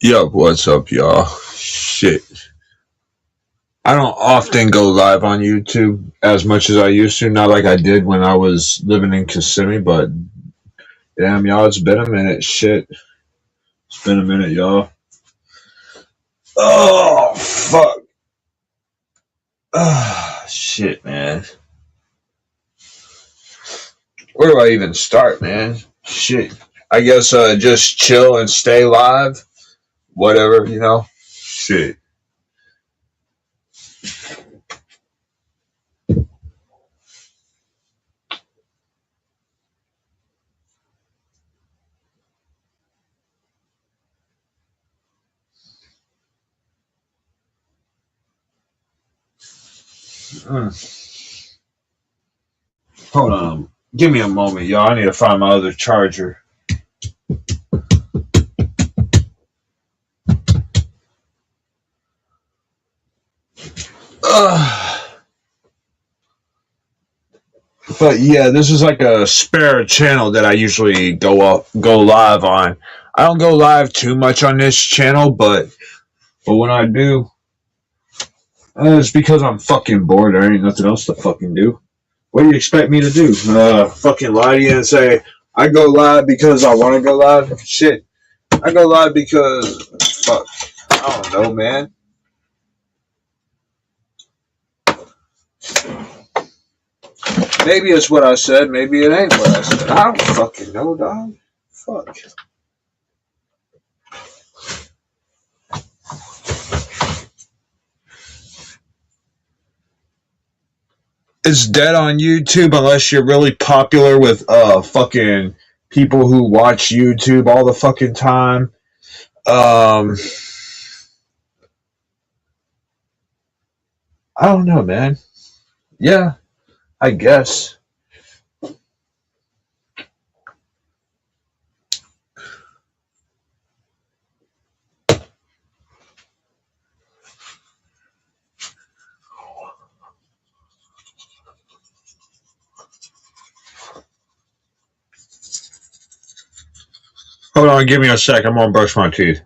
Yup, what's up, y'all? Shit. I don't often go live on YouTube as much as I used to, not like I did when I was living in Kissimmee, but damn, y'all, it's been a minute. Shit. It's been a minute, y'all. Oh, fuck. Ah, shit, man. Where do I even start, man? Shit. I guess just chill and stay live. Whatever, you know? Shit. Mm. Hold on. Give me a moment, y'all. I need to find my other charger. Ugh. But yeah, this is like a spare channel that I usually go live on. I don't go live too much on this channel, but when I do, it's because I'm fucking bored. There ain't nothing else to fucking do. What do you expect me to do? Fucking lie to you and say I go live because I want to go live? Shit, I go live because fuck. I don't know, man. Maybe it's what I said. Maybe it ain't what I said. I don't fucking know, dog. Fuck. It's dead on YouTube unless you're really popular with fucking people who watch YouTube all the fucking time. Um I don't know, man. Yeah, I guess. Hold on, give me a sec. I'm gonna brush my teeth.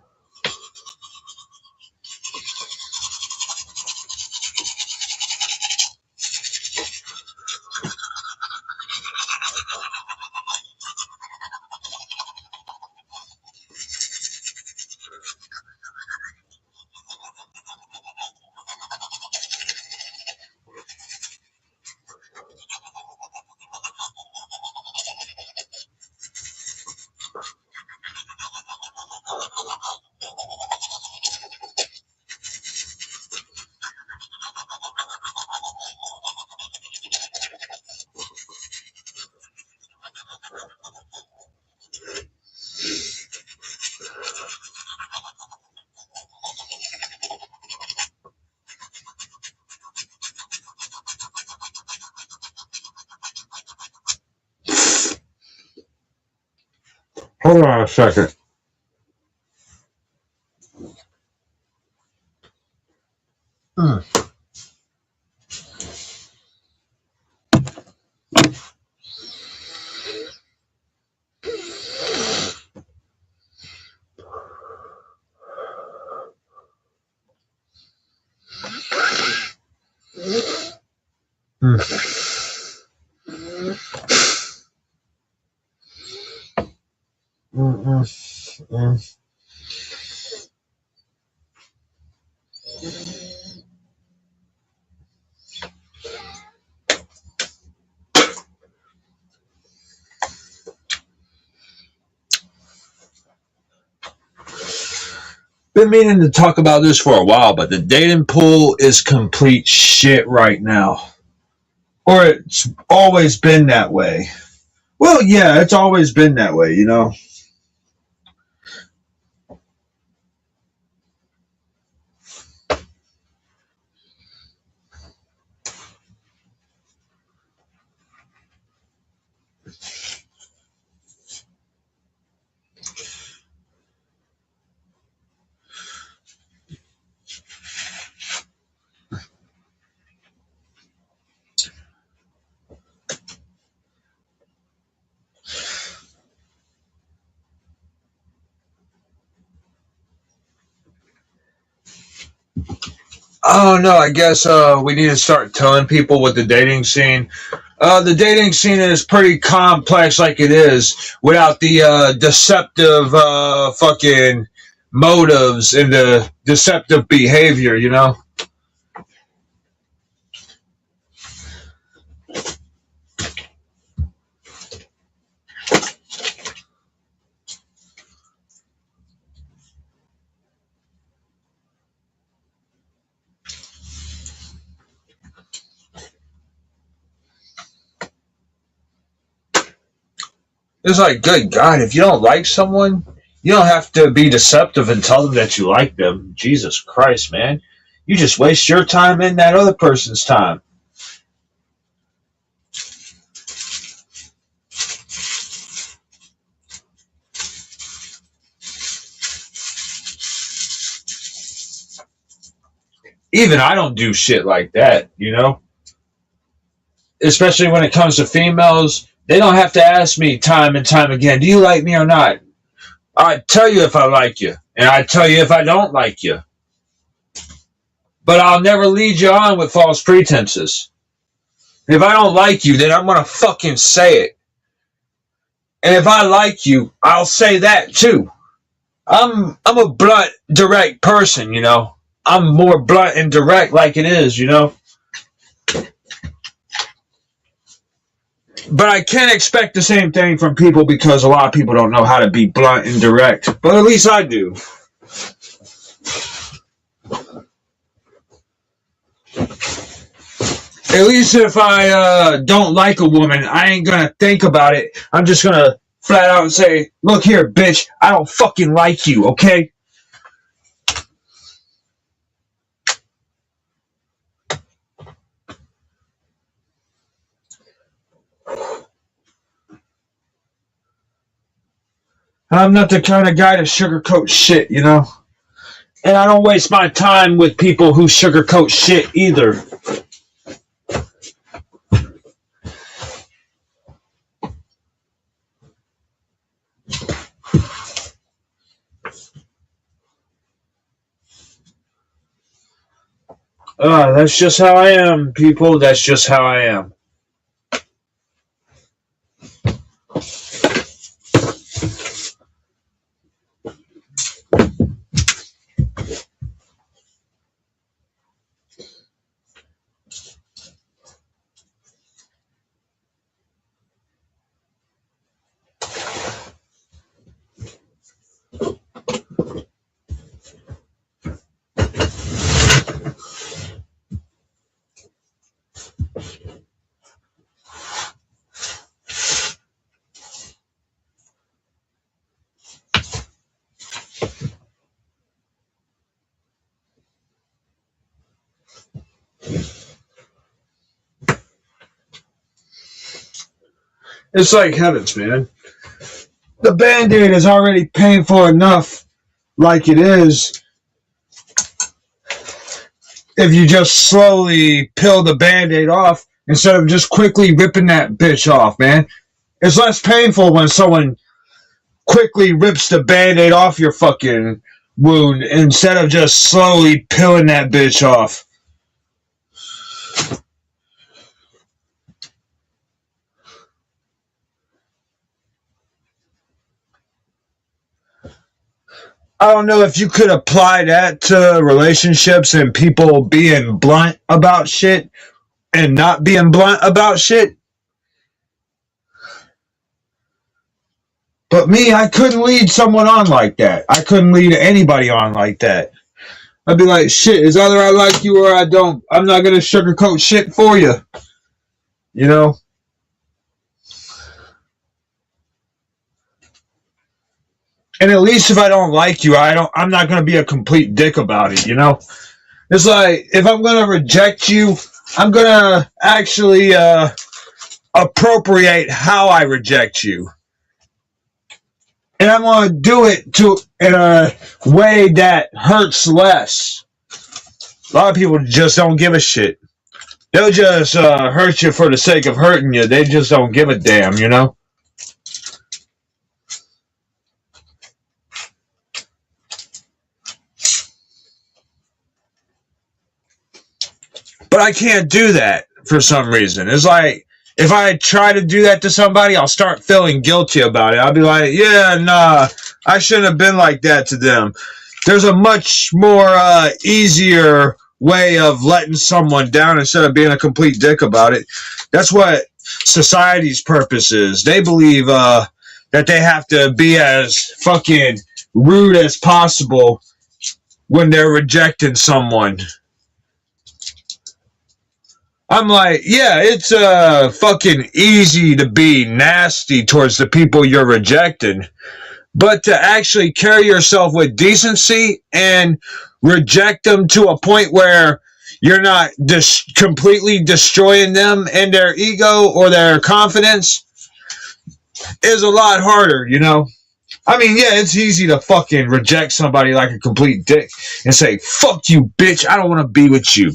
Hold on a second. Mm. Mm. Mm, mm, mm. Been meaning to talk about this for a while, but the dating pool is complete shit right now. Or it's always been that way. Well, yeah, it's always been that way, you know? I don't know. I guess we need to start telling people with the dating scene. The dating scene is pretty complex, like it is, without the deceptive fucking motives and the deceptive behavior. You know, it's like, good God, if you don't like someone, you don't have to be deceptive and tell them that you like them. Jesus Christ, man, you just waste your time and that other person's time. Even I don't do shit like that, you know? Especially when it comes to females, they don't have to ask me time and time again, do you like me or not? I tell you if I like you, and I tell you if I don't like you. But I'll never lead you on with false pretenses. If I don't like you, then I'm gonna fucking say it. And if I like you, I'll say that too. I'm a blunt, direct person, you know. I'm more blunt and direct like it is, you know. But I can't expect the same thing from people because a lot of people don't know how to be blunt and direct. But at least I do. At least if I don't like a woman, I ain't gonna think about it. I'm just gonna flat out say, look here, bitch, I don't fucking like you, okay? I'm not the kind of guy to sugarcoat shit, you know? And I don't waste my time with people who sugarcoat shit either. That's just how I am, people. That's just how I am. It's like heavens, man. The band aid is already painful enough like it is if you just slowly peel the band aid off instead of just quickly ripping that bitch off, man. It's less painful when someone quickly rips the band aid off your fucking wound instead of just slowly peeling that bitch off. I don't know if you could apply that to relationships and people being blunt about shit and not being blunt about shit. But me, I couldn't lead someone on like that. I couldn't lead anybody on like that. I'd be like, shit, it's either I like you or I don't. I'm not going to sugarcoat shit for you. You know? And at least if I don't like you, I'm not going to be a complete dick about it, you know? It's like, if I'm going to reject you, I'm going to actually appropriate how I reject you. And I'm going to do it in a way that hurts less. A lot of people just don't give a shit. They'll just hurt you for the sake of hurting you. They just don't give a damn, you know? But I can't do that for some reason. It's like, if I try to do that to somebody, I'll start feeling guilty about it. I'll be like, yeah, nah, I shouldn't have been like that to them. There's a much more easier way of letting someone down instead of being a complete dick about it. That's what society's purpose is. They believe that they have to be as fucking rude as possible when they're rejecting someone. I'm like, yeah, it's fucking easy to be nasty towards the people you're rejecting, but to actually carry yourself with decency and reject them to a point where you're not completely destroying them and their ego or their confidence is a lot harder, you know? I mean, yeah, it's easy to fucking reject somebody like a complete dick and say, fuck you, bitch, I don't want to be with you.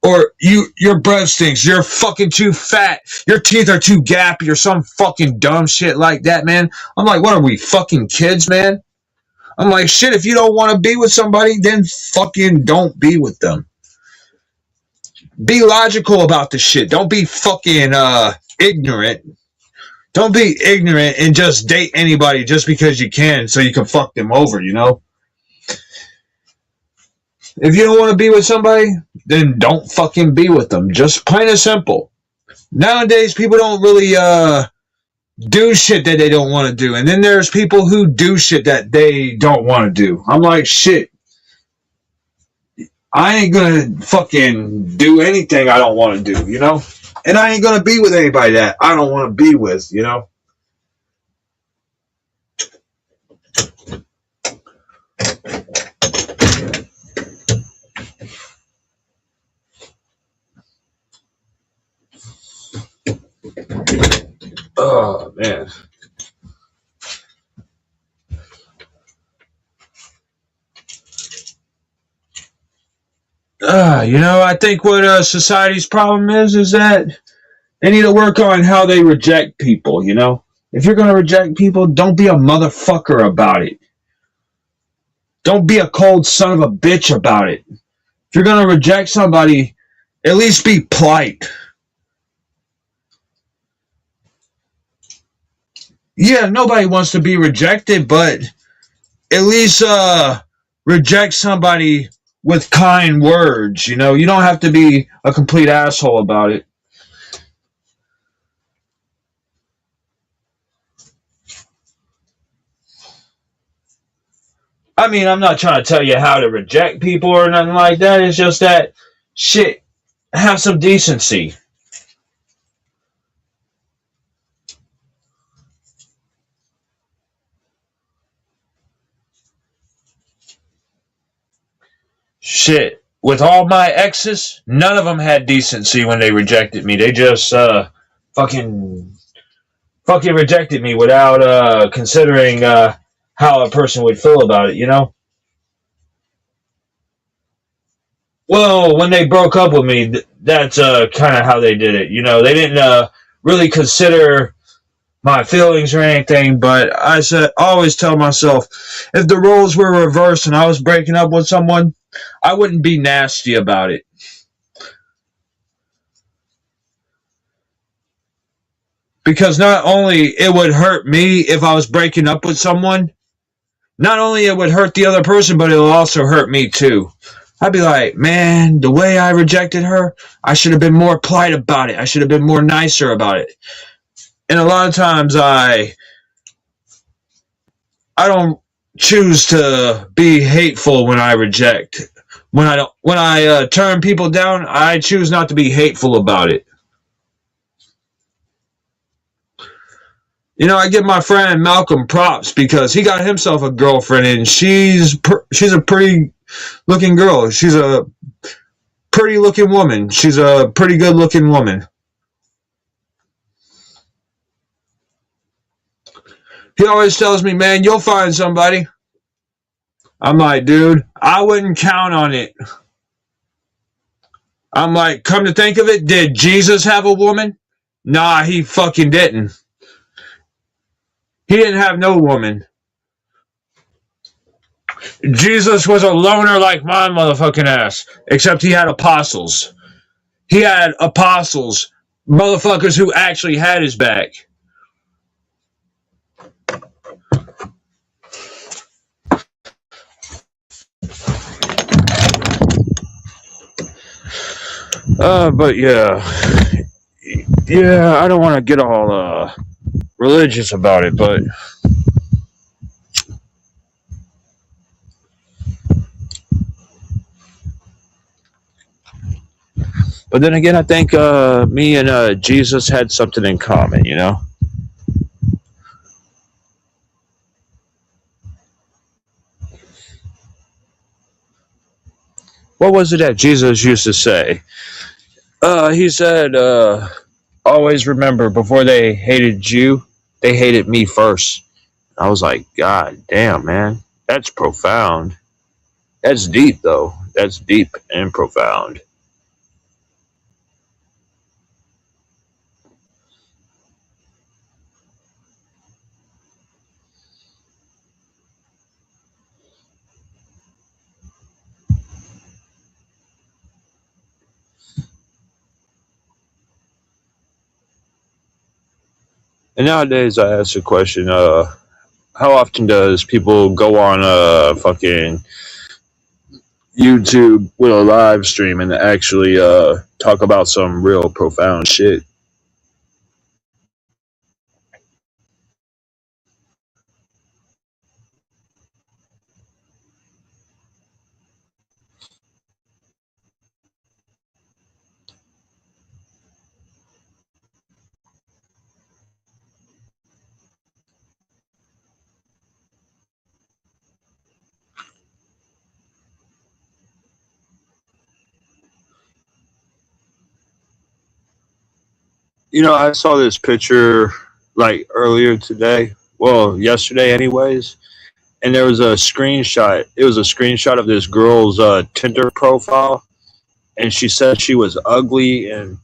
Or your breath stinks, you're fucking too fat, your teeth are too gappy, or some fucking dumb shit like that, man. I'm like, what are we, fucking kids, man? I'm like, shit, if you don't want to be with somebody, then fucking don't be with them. Be logical about the shit. Don't be fucking ignorant. Don't be ignorant and just date anybody just because you can so you can fuck them over, you know? If you don't want to be with somebody, then don't fucking be with them. Just plain and simple. Nowadays, people don't really do shit that they don't want to do. And then there's people who do shit that they don't want to do. I'm like, shit. I ain't going to fucking do anything I don't want to do, you know? And I ain't going to be with anybody that I don't want to be with, you know? Oh, man. You know, I think what society's problem is that they need to work on how they reject people, you know? If you're going to reject people, don't be a motherfucker about it. Don't be a cold son of a bitch about it. If you're going to reject somebody, at least be polite. Yeah, nobody wants to be rejected, but at least reject somebody with kind words, you know? You don't have to be a complete asshole about it. I mean, I'm not trying to tell you how to reject people or nothing like that. It's just that, shit, have some decency. Shit. With all my exes, none of them had decency when they rejected me. They just fucking rejected me without considering how a person would feel about it, you know? Well, when they broke up with me, that's kind of how they did it. You know, they didn't really consider my feelings or anything, but I always tell myself, if the roles were reversed and I was breaking up with someone, I wouldn't be nasty about it. Because not only it would hurt me if I was breaking up with someone, not only it would hurt the other person, but it'll also hurt me too. I'd be like, man, the way I rejected her, I should have been more polite about it. I should have been more nicer about it. And a lot of times I don't choose to be hateful when I reject. When I turn people down, I choose not to be hateful about it. You know, I give my friend Malcolm props because he got himself a girlfriend, and she's a pretty looking girl. She's a pretty looking woman. She's a pretty good looking woman. He always tells me, man, you'll find somebody. I'm like, dude, I wouldn't count on it. I'm like, come to think of it, did Jesus have a woman? Nah, he fucking didn't. He didn't have no woman. Jesus was a loner like my motherfucking ass. Except he had apostles. He had apostles, motherfuckers who actually had his back. But yeah, I don't want to get all religious about it, but then again, I think me and Jesus had something in common, you know. What was it that Jesus used to say? He said, "Always remember, before they hated you, they hated me first." I was like, God damn, man, that's profound. That's deep, though. That's deep and profound. And nowadays, I ask the question: how often does people go on fucking YouTube with a live stream and actually talk about some real profound shit? You know, I saw this picture like earlier today. Well, yesterday, anyways. And there was a screenshot. It was a screenshot of this girl's Tinder profile, and she said she was ugly and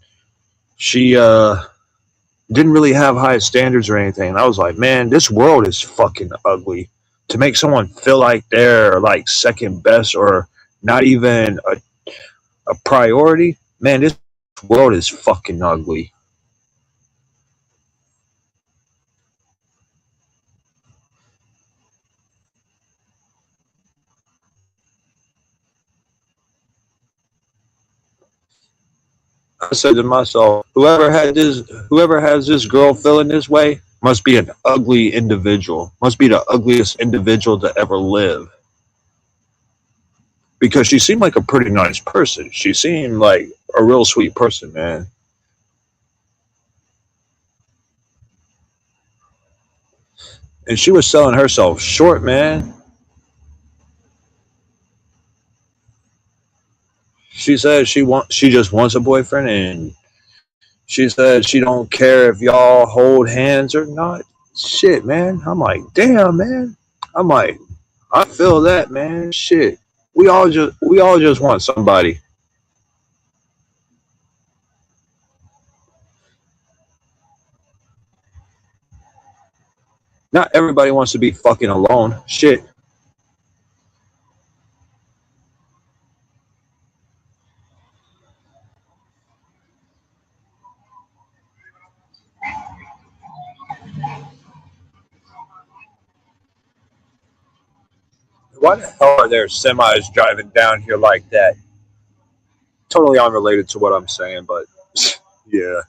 she didn't really have high standards or anything. And I was like, man, this world is fucking ugly. To make someone feel like they're like second best or not even a priority, man, this world is fucking ugly. I said to myself, whoever has this girl feeling this way must be an ugly individual. Must be the ugliest individual to ever live. Because she seemed like a pretty nice person. She seemed like a real sweet person, man. And she was selling herself short, man. She said she just wants a boyfriend, and she said she don't care if y'all hold hands or not. Shit, man. I'm like, damn, man. I'm like, I feel that, man. Shit. We all just want somebody. Not everybody wants to be fucking alone. Shit. Why the hell are there semis driving down here like that? Totally unrelated to what I'm saying, but yeah.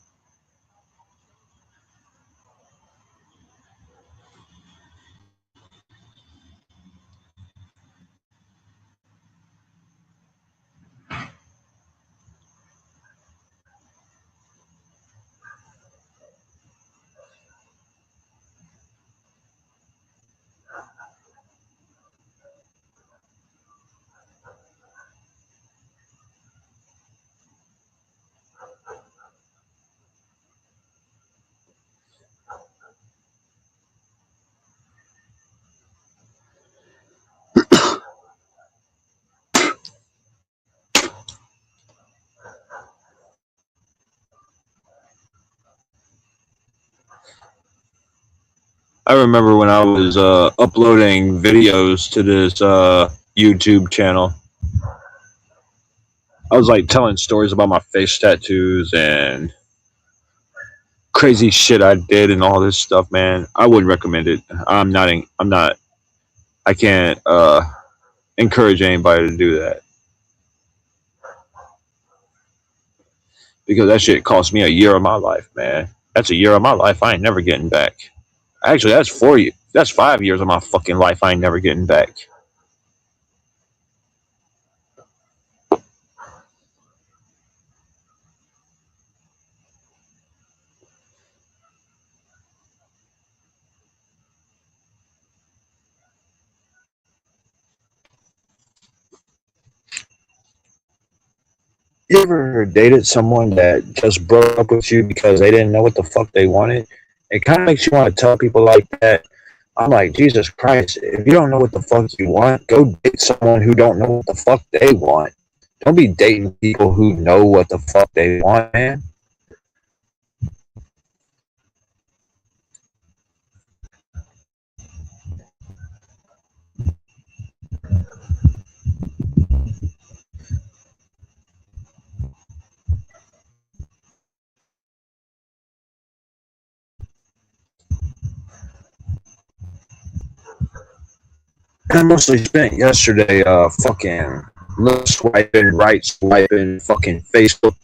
I remember when I was uploading videos to this YouTube channel. I was like telling stories about my face tattoos and crazy shit I did and all this stuff, man. I wouldn't recommend it. I'm not. I can't encourage anybody to do that because that shit cost me a year of my life, man. That's a year of my life I ain't never getting back. Actually, that's 4 years. That's 5 years of my fucking life I ain't never getting back. You ever dated someone that just broke up with you because they didn't know what the fuck they wanted? It kind of makes you want to tell people like that. I'm like, Jesus Christ, if you don't know what the fuck you want, go date someone who don't know what the fuck they want. Don't be dating people who know what the fuck they want, man. I mostly spent yesterday fucking left swiping, right swiping, fucking Facebook.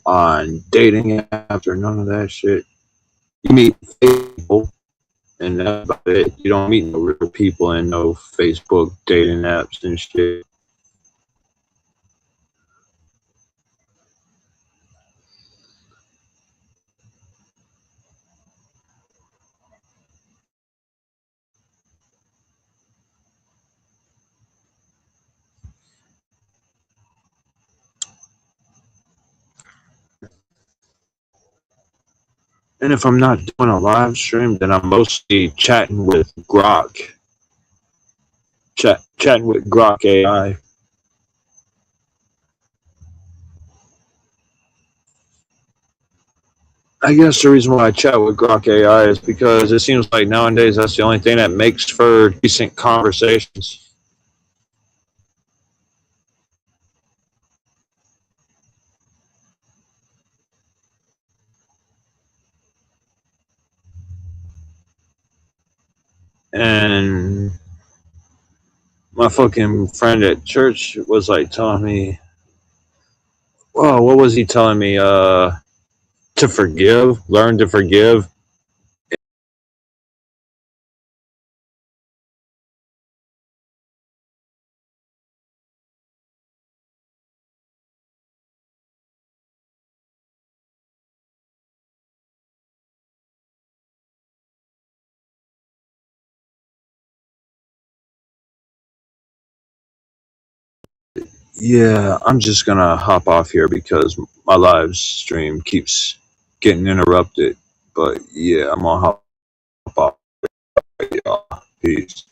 On dating apps or none of that shit. You meet people and that's about it. You don't meet no real people in no Facebook dating apps and shit. And if I'm not doing a live stream, then I'm mostly chatting with Grok. Chatting with Grok AI. I guess the reason why I chat with Grok AI is because it seems like nowadays that's the only thing that makes for decent conversations. And my fucking friend at church was like telling me, well, what was he telling me? To forgive, learn to forgive. Yeah, I'm just gonna hop off here because my live stream keeps getting interrupted. But yeah, I'm gonna hop off, y'all. Peace.